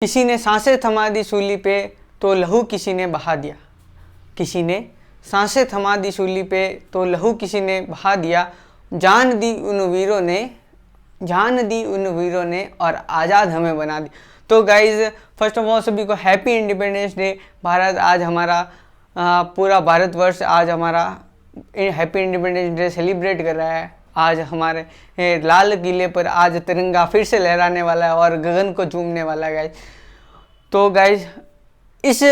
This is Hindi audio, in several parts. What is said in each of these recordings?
किसी ने सांसें थमा दी सूली पे तो लहू किसी ने बहा दिया। किसी ने सांसें थमा दी सूली पे तो लहू किसी ने बहा दिया। जान दी उन वीरों ने और आज़ाद हमें बना दी। तो गाइज फर्स्ट ऑफ ऑल सभी को हैप्पी इंडिपेंडेंस डे। भारत आज हमारा पूरा भारतवर्ष आज हमारा हैप्पी इंडिपेंडेंस डे सेलिब्रेट कर रहा है। आज हमारे लाल किले पर आज तिरंगा फिर से लहराने वाला है और गगन को चूमने वाला है गाइज। तो गाइज इस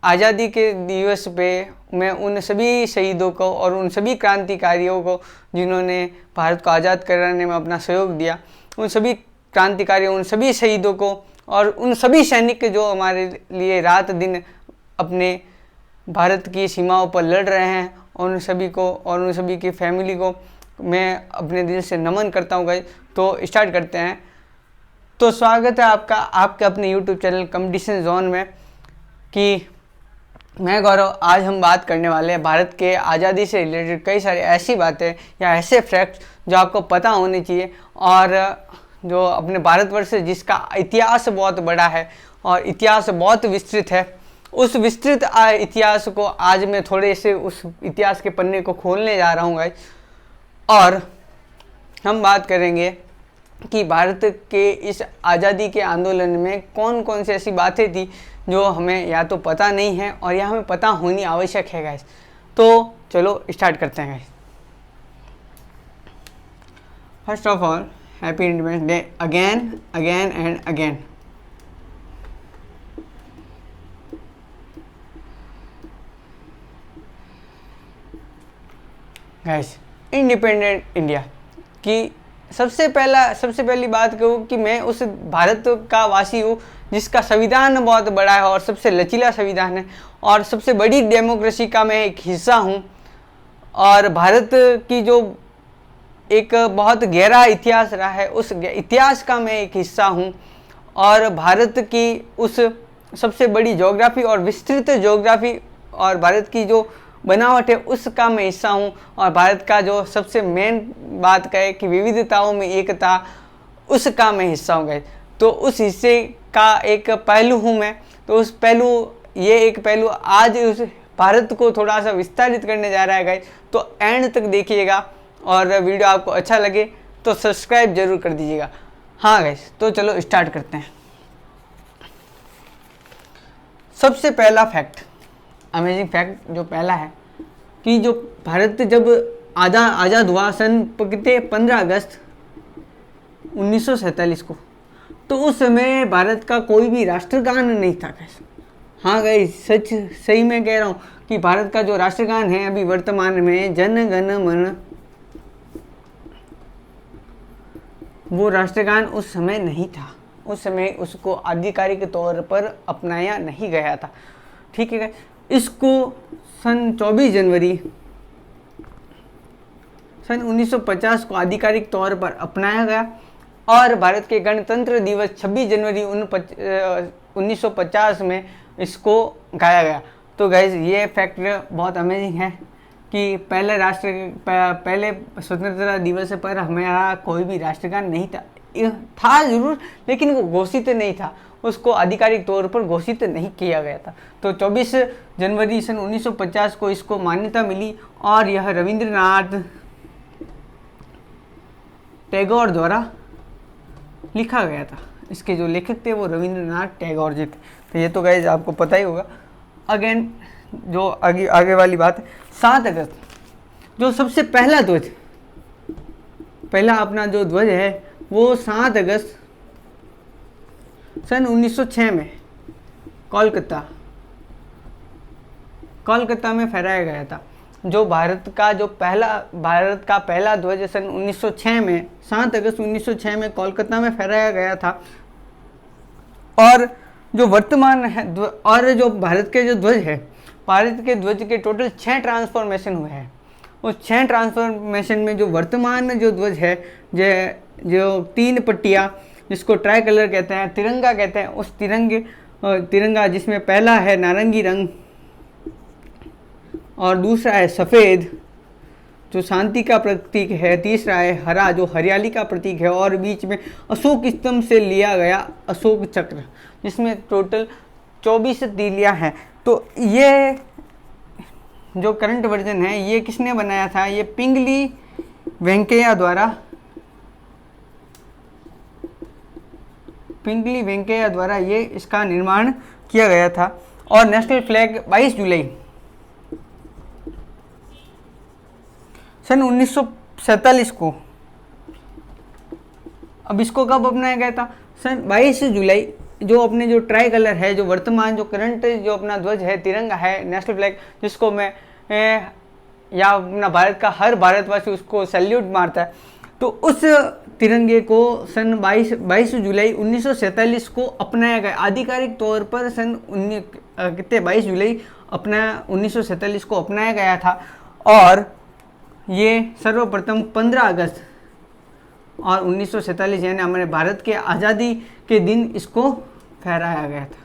आज़ादी के दिवस पे मैं उन सभी शहीदों को और उन सभी क्रांतिकारियों को जिन्होंने भारत को आज़ाद कराने में अपना सहयोग दिया, उन सभी क्रांतिकारियों, उन सभी शहीदों को और उन सभी सैनिक जो हमारे लिए रात दिन अपने भारत की सीमाओं पर लड़ रहे हैं, उन सभी को और उन सभी की फैमिली को मैं अपने दिल से नमन करता हूँ गाइस। तो स्टार्ट करते हैं। तो स्वागत है आपका आपके अपने यूट्यूब चैनल कंपटीशन जोन में कि मैं गौरव। आज हम बात करने वाले हैं भारत के आज़ादी से रिलेटेड कई सारी ऐसी बातें या ऐसे फैक्ट्स जो आपको पता होने चाहिए और जो अपने भारतवर्ष से जिसका इतिहास बहुत बड़ा है और इतिहास बहुत विस्तृत है, उस विस्तृत इतिहास को आज मैं थोड़े से उस इतिहास के पन्ने को खोलने जा रहा हूँ गाइस। और हम बात करेंगे कि भारत के इस आज़ादी के आंदोलन में कौन कौन सी ऐसी बातें थी जो हमें या तो पता नहीं है और या हमें पता होनी आवश्यक है गाइस। तो चलो स्टार्ट करते हैं guys. First of all happy independence day again and again. Guys independent India की सबसे पहली बात कहूँ कि मैं उस भारत का वासी हूँ जिसका संविधान बहुत बड़ा है और सबसे लचीला संविधान है और सबसे बड़ी डेमोक्रेसी का मैं एक हिस्सा हूँ। और भारत की जो एक बहुत गहरा इतिहास रहा है, उस इतिहास का मैं एक हिस्सा हूँ। और भारत की उस सबसे बड़ी ज्योग्राफी और विस्तृत ज्योग्राफी और भारत की जो बनावट है उसका मैं हिस्सा हूँ। और भारत का जो सबसे मेन बात कहे कि विविधताओं में एकता, उसका मैं हिस्सा हूँ गाइस। तो उस हिस्से का एक पहलू हूँ मैं। तो उस एक पहलू आज उस भारत को थोड़ा सा विस्तारित करने जा रहा है गाइस। तो एंड तक देखिएगा और वीडियो आपको अच्छा लगे तो सब्सक्राइब जरूर कर दीजिएगा। हाँ गाइस, तो चलो स्टार्ट करते हैं। सबसे पहला फैक्ट, अमेजिंग फैक्ट जो पहला है कि जो भारत जब आज़ाद हुआ सन 15 अगस्त 1947 को, तो उस समय भारत का कोई भी राष्ट्रगान नहीं था गाइस। हाँ गाइस, सही मैं कह रहा हूँ कि भारत का जो राष्ट्रगान है अभी वर्तमान में जन गण मन, वो राष्ट्रगान उस समय नहीं था। उस समय उसको आधिकारिक तौर पर अपनाया नहीं गया था। ठीक है गाइस, इसको सन 24 जनवरी सन 1950 को आधिकारिक तौर पर अपनाया गया और भारत के गणतंत्र दिवस 26 जनवरी 1950 में इसको गाया गया। तो गाइज ये फैक्ट बहुत अमेजिंग है कि पहले स्वतंत्रता दिवस पर हमारा कोई भी राष्ट्रगान नहीं था जरूर, लेकिन वो घोषित नहीं था, उसको आधिकारिक तौर पर घोषित नहीं किया गया था। तो 24 जनवरी सन 1950 को इसको मान्यता मिली और यह रविंद्रनाथ टैगोर द्वारा लिखा गया था। इसके जो लेखक थे वो रविंद्रनाथ टैगोर जी थे। तो ये तो गाइस आपको पता ही होगा। अगेन जो आगे वाली बात है, 7 अगस्त जो सबसे पहला ध्वज, पहला अपना जो ध्वज है वो 7 अगस्त सन 1906 में कोलकाता में फहराया गया था। जो भारत का पहला ध्वज सन 1906 में 7 अगस्त 1906 में कोलकाता में फहराया गया था। और जो वर्तमान है और जो भारत के जो ध्वज है, भारत के ध्वज के टोटल 6 ट्रांसफॉर्मेशन हुए हैं। उस 6 ट्रांसफॉर्मेशन में जो वर्तमान जो ध्वज है, जो 3 पट्टियाँ जिसको ट्राई कलर कहते हैं, तिरंगा कहते हैं, उस तिरंगा जिसमें पहला है नारंगी रंग और दूसरा है सफ़ेद जो शांति का प्रतीक है, तीसरा है हरा जो हरियाली का प्रतीक है, और बीच में अशोक स्तंभ से लिया गया अशोक चक्र, जिसमें टोटल 24 तीलियां हैं। तो ये जो करंट वर्जन है ये किसने बनाया था? ये पिंगली वेंकैया द्वारा ये इसका निर्माण किया गया था। और नेशनल फ्लैग 22 जुलाई सन 1947 को, अब इसको कब अपनाया गया था? सन 22 जुलाई। जो अपने जो ट्राई कलर है, जो वर्तमान जो करंट जो अपना ध्वज है, तिरंगा है, नेशनल फ्लैग, जिसको मैं या अपना भारत का हर भारतवासी उसको सैल्यूट मारता है, तो उस तिरंगे को सन 22 जुलाई 1947 को अपनाया गया आधिकारिक तौर पर। सन 22 जुलाई 1947 को अपनाया गया था। और ये सर्वप्रथम 15 अगस्त और 1947 यानी हमारे भारत के आज़ादी के दिन इसको फहराया गया था।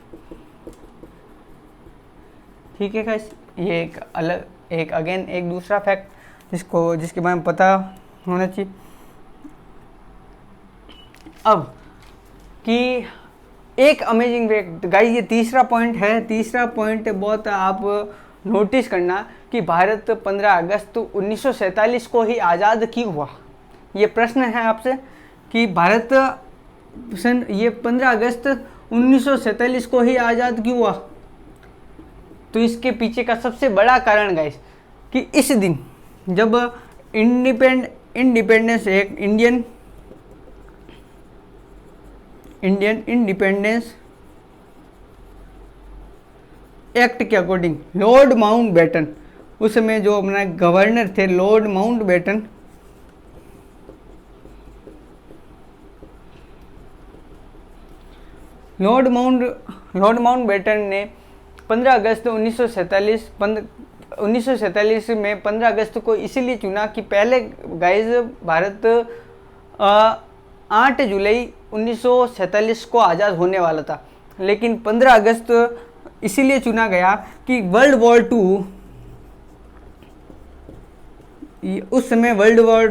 ठीक है गाइस, ये एक अगेन एक दूसरा फैक्ट जिसके बारे में पता होना चाहिए। अब कि एक अमेजिंग फैक्ट गाइस, ये तीसरा पॉइंट है। तीसरा पॉइंट बहुत आप नोटिस करना कि भारत 15 अगस्त 1947 को ही आज़ाद क्यों हुआ। ये प्रश्न है आपसे कि भारत ये 15 अगस्त 1947 को ही आज़ाद क्यों हुआ। तो इसके पीछे का सबसे बड़ा कारण गाइस कि इस दिन जब independence act Indian independence act के अकॉर्डिंग लॉर्ड माउंटबेटन, उस समय जो अपना गवर्नर थे लॉर्ड माउंटबेटन ने 15 अगस्त 1947 में 15 अगस्त को इसीलिए चुना कि पहले गाइस भारत 8 जुलाई 1947 को आज़ाद होने वाला था, लेकिन 15 अगस्त इसीलिए चुना गया कि वर्ल्ड वॉर उस समय वर्ल्ड वॉर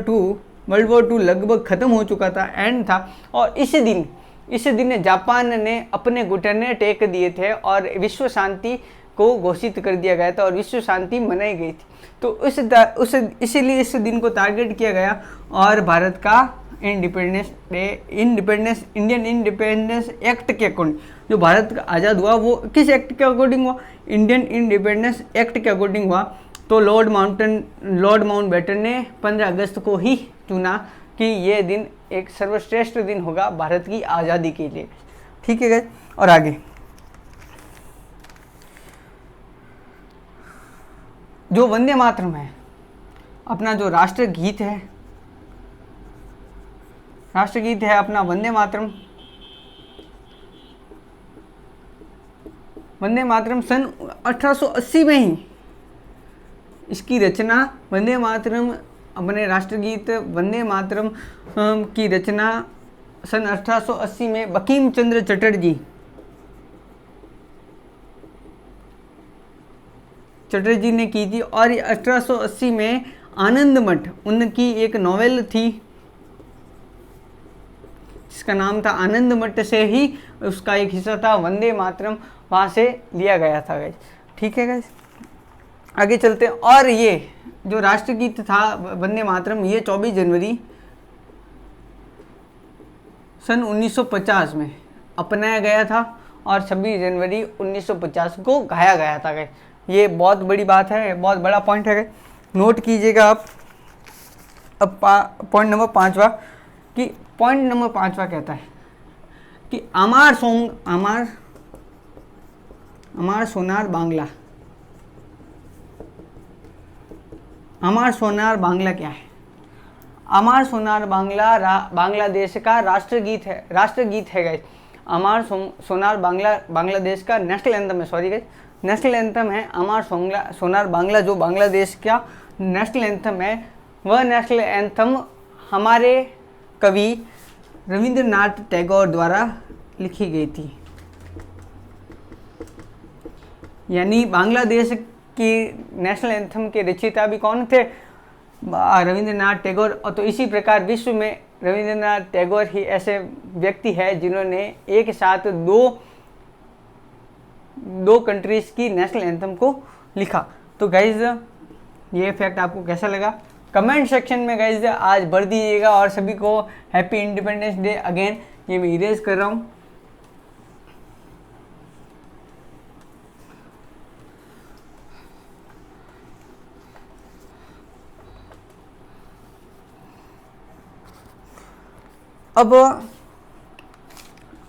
टू लगभग ख़त्म हो चुका था, एंड था। और इस दिन जापान ने अपने घुटने टेक दिए थे और विश्व शांति को घोषित कर दिया गया था और विश्व शांति मनाई गई थी। तो इसीलिए इस दिन को टारगेट किया गया और भारत का इंडियन इंडिपेंडेंस एक्ट के अकॉर्डिंग जो भारत आज़ाद हुआ वो किस एक्ट के अकॉर्डिंग हुआ? इंडियन इंडिपेंडेंस एक्ट के अकॉर्डिंग हुआ। तो लॉर्ड माउंटबेटन ने 15 अगस्त को ही चुना कि ये दिन एक सर्वश्रेष्ठ दिन होगा भारत की आज़ादी के लिए। ठीक है गाइस, और आगे जो वंदे मातरम है, अपना जो राष्ट्रगीत है अपना वंदे मातरम सन 1880 में ही इसकी रचना वंदे मातरम अपने राष्ट्रगीत वंदे मातरम की रचना सन 1880 में बंकिम चंद्र चटर्जी ने की थी। और 1880 में आनंद मठ उनकी एक नॉवेल थी जिसका नाम था आनंद मठ, से ही उसका एक हिस्सा था वंदे मातरम, वहाँ से लिया गया था गाइस। ठीक है गाइस, आगे चलते हैं। और ये जो राष्ट्रगीत था वंदे मातरम ये 24 जनवरी सन 1950 में अपनाया गया था और 26 जनवरी 1950 को गाया गया था गाइस। ये बहुत बड़ी बात है, बहुत बड़ा पॉइंट है, नोट कीजिएगा आप। अब पॉइंट नंबर 5वां कहता है कि अमार सोनार बांग्ला क्या है? अमार सोनार बांग्ला बांग्लादेश का राष्ट्रगीत है गाइस। अमार सोनार बांग्ला बांग्लादेश का नेशनल एंथम है, सॉरी गाइस, नेशनल एंथम है अमार सोनार बांग्ला, जो बांग्लादेश का नेशनल एंथम है। वह नेशनल एंथम हमारे कवि रविंद्रनाथ टैगोर द्वारा लिखी गई थी। यानी बांग्लादेश की नेशनल एंथम के रचयिता भी कौन थे? रविंद्रनाथ टैगोर। और तो इसी प्रकार विश्व में रविंद्रनाथ टैगोर ही ऐसे व्यक्ति है जिन्होंने एक साथ दो कंट्रीज की नेशनल एंथम को लिखा। तो गाइज ये फैक्ट आपको कैसा लगा कमेंट सेक्शन में गाइज आज भर दीजिएगा। और सभी को हैप्पी इंडिपेंडेंस डे अगेन। ये मैं इरेज कर रहा हूँ।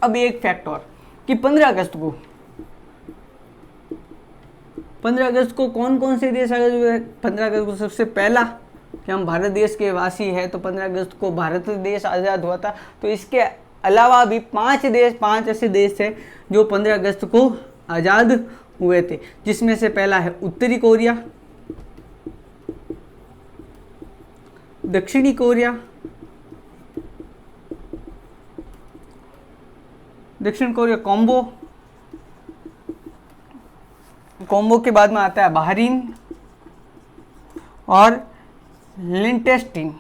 अब एक फैक्ट और कि 15 अगस्त को कौन कौन से देश आजाद हुए। 15 अगस्त को सबसे पहला कि हम भारत देश के वासी हैं तो 15 अगस्त को भारत देश आज़ाद हुआ था। तो इसके अलावा भी 5 ऐसे देश थे जो 15 अगस्त को आज़ाद हुए थे, जिसमें से पहला है उत्तरी कोरिया, दक्षिणी कोरिया, दक्षिण कोरिया कॉम्बो के बाद में आता है बहरीन और लिंटेस्टीन।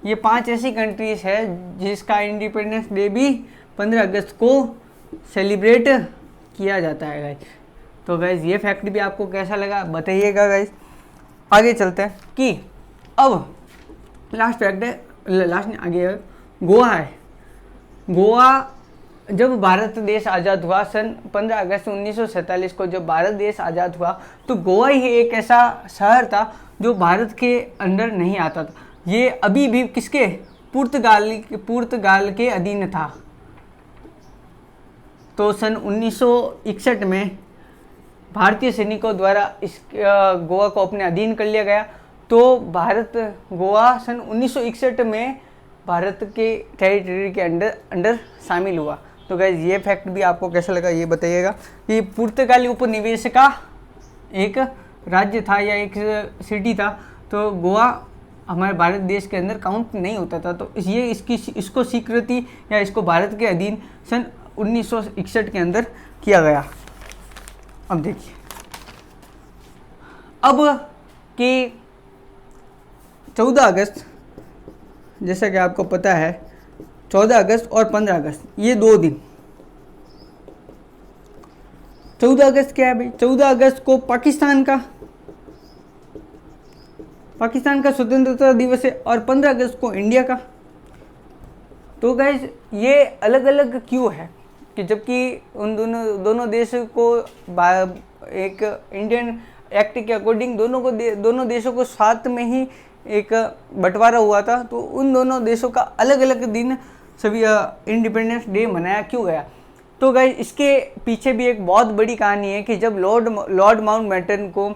ये 5 ऐसी कंट्रीज है जिसका इंडिपेंडेंस डे भी 15 अगस्त को सेलिब्रेट किया जाता है गाइज। तो गाइज ये फैक्ट भी आपको कैसा लगा बताइएगा गाइज। आगे चलते हैं कि अब लास्ट फैक्ट है, लास्ट आगे गोवा है। गोवा जब भारत देश आज़ाद हुआ सन 15 अगस्त 1947 को जब भारत देश आज़ाद हुआ तो गोवा ही एक ऐसा शहर था जो भारत के अंडर नहीं आता था। ये अभी भी किसके पुर्तगाल के अधीन था। तो सन 1961 में भारतीय सैनिकों द्वारा इस गोवा को अपने अधीन कर लिया गया। तो गोवा सन 1961 में भारत के टेरिटरी के अंडर शामिल हुआ। तो गाइज ये फैक्ट भी आपको कैसा लगा ये बताइएगा। ये पुर्तगाली उपनिवेश का एक राज्य था या एक सिटी था। तो गोवा हमारे भारत देश के अंदर काउंट नहीं होता था। तो ये इसको स्वीकृति या इसको भारत के अधीन सन 1961 के अंदर किया गया। अब देखिए अब कि 14 अगस्त जैसा कि आपको पता है 14 अगस्त और 15 अगस्त ये 2 दिन। 14 अगस्त क्या है भाई? 14 अगस्त को पाकिस्तान का स्वतंत्रता दिवस है और 15 अगस्त को इंडिया का। तो गाइज ये अलग अलग क्यों है कि जबकि उन दोनों देश को एक इंडियन एक्ट के अकॉर्डिंग दोनों देशों को साथ में ही एक बंटवारा हुआ था। तो उन दोनों देशों का अलग अलग दिन सभी इंडिपेंडेंस डे मनाया क्यों गया? तो गाइस इसके पीछे भी एक बहुत बड़ी कहानी है कि जब लॉर्ड माउंटबेटन को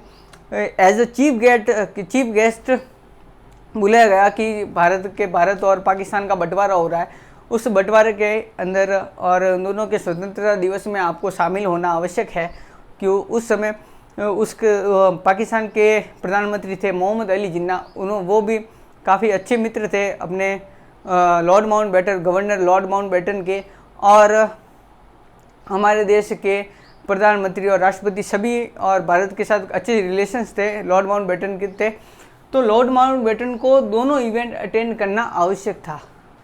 एज अ चीफ गेस्ट बुलाया गया कि भारत और पाकिस्तान का बंटवारा हो रहा है, उस बंटवारे के अंदर और दोनों के स्वतंत्रता दिवस में आपको शामिल होना आवश्यक है। क्यों? उस समय पाकिस्तान के प्रधानमंत्री थे मोहम्मद अली जिन्ना। वो भी काफ़ी अच्छे मित्र थे अपने गवर्नर लॉर्ड माउंटबेटन के। और हमारे देश के प्रधानमंत्री और राष्ट्रपति सभी और भारत के साथ अच्छे रिलेशंस थे लॉर्ड माउंटबेटन के थे। तो लॉर्ड माउंटबेटन को दोनों इवेंट अटेंड करना आवश्यक था,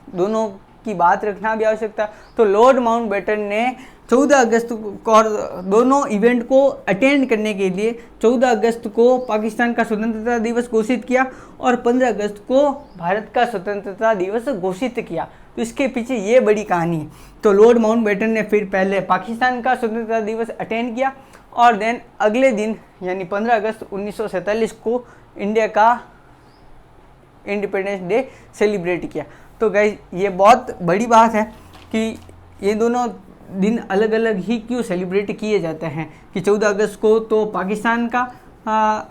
दोनों की बात रखना भी आवश्यक था। तो लॉर्ड माउंटबेटन ने 14 अगस्त को और दोनों इवेंट को अटेंड करने के लिए 14 अगस्त को पाकिस्तान का स्वतंत्रता दिवस घोषित किया और 15 अगस्त को भारत का स्वतंत्रता दिवस घोषित किया। तो इसके पीछे ये बड़ी कहानी है। तो लॉर्ड माउंटबेटन ने फिर पहले पाकिस्तान का स्वतंत्रता दिवस अटेंड किया और देन अगले दिन यानी 15 अगस्त 1947 को इंडिया का इंडिपेंडेंस डे सेलिब्रेट किया। तो गाइस ये बहुत बड़ी बात है कि ये दोनों दिन अलग अलग ही क्यों सेलिब्रेट किए जाते हैं कि 14 अगस्त को तो पाकिस्तान का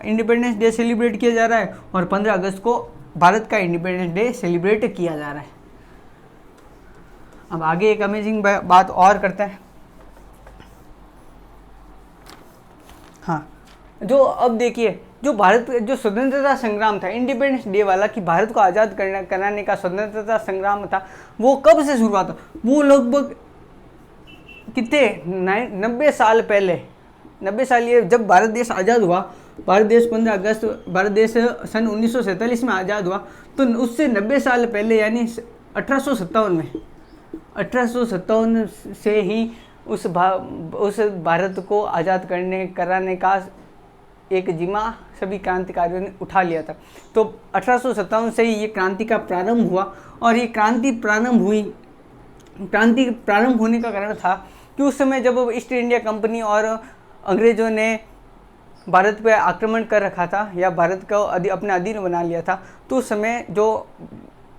इंडिपेंडेंस डे सेलिब्रेट किया जा रहा है और 15 अगस्त को भारत का इंडिपेंडेंस डे सेलिब्रेट किया जा रहा है। अब आगे एक अमेजिंग बात और करते हैं। हाँ, जो अब देखिए जो स्वतंत्रता संग्राम था इंडिपेंडेंस डे वाला कि भारत को आज़ाद कराने का स्वतंत्रता संग्राम था, वो कब से शुरू हुआ था? वो लगभग कितने 90 साल पहले, 90 साल ये जब भारत देश आज़ाद हुआ भारत देश 15 अगस्त, भारत देश सन 1947 में आज़ाद हुआ। तो उससे 90 साल पहले यानी 1857 में, 1857 से ही उस भारत को आज़ाद कराने का एक जिम्मा सभी क्रांतिकारियों ने उठा लिया था। तो 1857 से ही ये क्रांति का प्रारंभ हुआ। और ये क्रांति प्रारंभ होने का कारण था कि उस समय जब ईस्ट इंडिया कंपनी और अंग्रेज़ों ने भारत पर आक्रमण कर रखा था या भारत को अपने अधीन बना लिया था, तो उस समय जो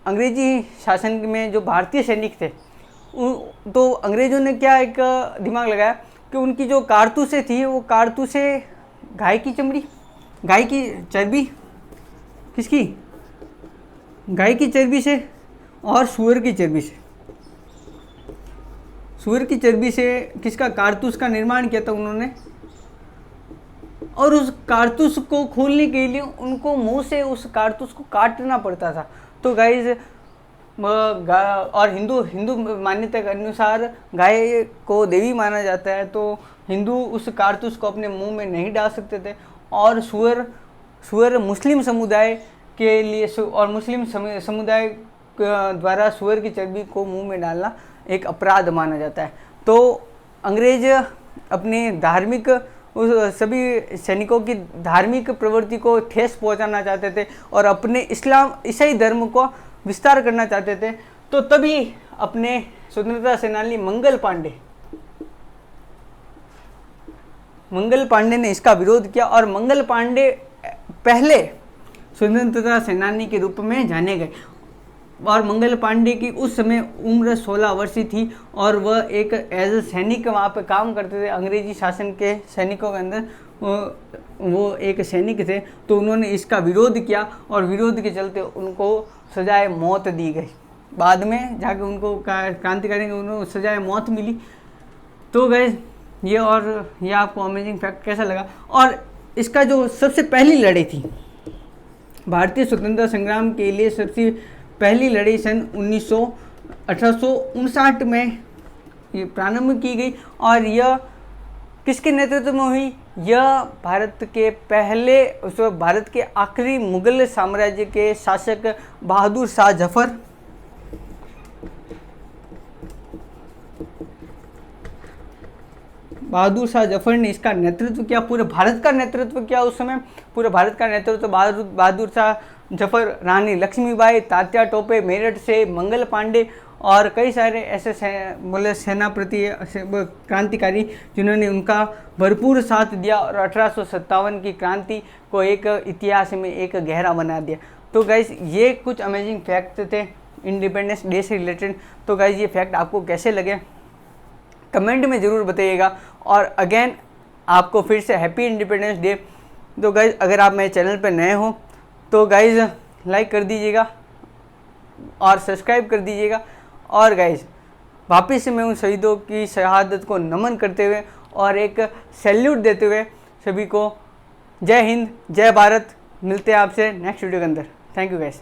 अंग्रेजी शासन में जो भारतीय सैनिक थे, तो अंग्रेज़ों ने क्या एक दिमाग लगाया कि उनकी जो कारतूसें थी, वो कारतूसें गाय की चमड़ी, गाय की चर्बी, किसकी, गाय की चर्बी से और सूअर की चर्बी से, सूअर की चर्बी से किसका कारतूस का निर्माण किया था उन्होंने। और उस कारतूस को खोलने के लिए उनको मुंह से उस कारतूस को काटना पड़ता था। तो गाइज और हिंदू मान्यता के अनुसार गाय को देवी माना जाता है, तो हिंदू उस कारतूस को अपने मुंह में नहीं डाल सकते थे। और सूअर मुस्लिम समुदाय के लिए और मुस्लिम समुदाय द्वारा सूअर की चर्बी को मुंह में डालना एक अपराध माना जाता है। तो अंग्रेज अपने धार्मिक उस सभी सैनिकों की धार्मिक प्रवृत्ति को ठेस पहुंचाना चाहते थे और अपने ईसाई धर्म को विस्तार करना चाहते थे। तो तभी अपने स्वतंत्रता सेनानी मंगल पांडे ने इसका विरोध किया और मंगल पांडे पहले स्वतंत्रता सेनानी के रूप में जाने गए। और मंगल पांडे की उस समय उम्र 16 वर्ष थी और वह एक एज ए सैनिक वहाँ पे काम करते थे। अंग्रेजी शासन के सैनिकों के अंदर वो एक सैनिक थे। तो उन्होंने इसका विरोध किया और विरोध के चलते उनको सजाए मौत दी गई। बाद में जाके उनको क्रांतिकारी उनको सजाए मौत मिली। तो गए ये आपको अमेजिंग फैक्ट कैसा लगा। और इसका जो सबसे पहली लड़ाई थी भारतीय स्वतंत्रता संग्राम के लिए, सबसे पहली लड़ाई सन 1859 में ये प्रारंभ की गई। और यह किसके नेतृत्व में हुई? यह भारत के आखिरी मुगल साम्राज्य के शासक बहादुर शाह जफर ने इसका नेतृत्व किया। पूरे भारत का नेतृत्व किया उस समय। पूरे भारत का नेतृत्व बहादुर शाह जफर, रानी लक्ष्मीबाई, तात्या टोपे मेरठ से, मंगल पांडे और कई सारे ऐसे सेनापति क्रांतिकारी जिन्होंने उनका भरपूर साथ दिया और 1857 की क्रांति को एक इतिहास में एक गहरा बना दिया। तो गाइज ये कुछ अमेजिंग फैक्ट थे इंडिपेंडेंस डे से रिलेटेड। तो गाइज ये फैक्ट आपको कैसे लगे कमेंट में ज़रूर बताइएगा। और अगेन आपको फिर से हैप्पी इंडिपेंडेंस डे। तो गाइज अगर आप मेरे चैनल पर नए हो तो गाइज लाइक कर दीजिएगा और सब्सक्राइब कर दीजिएगा। और गाइज वापस से मैं उन शहीदों की शहादत को नमन करते हुए और एक सैल्यूट देते हुए सभी को जय हिंद, जय भारत। मिलते हैं आपसे नेक्स्ट वीडियो के अंदर। Thank you guys.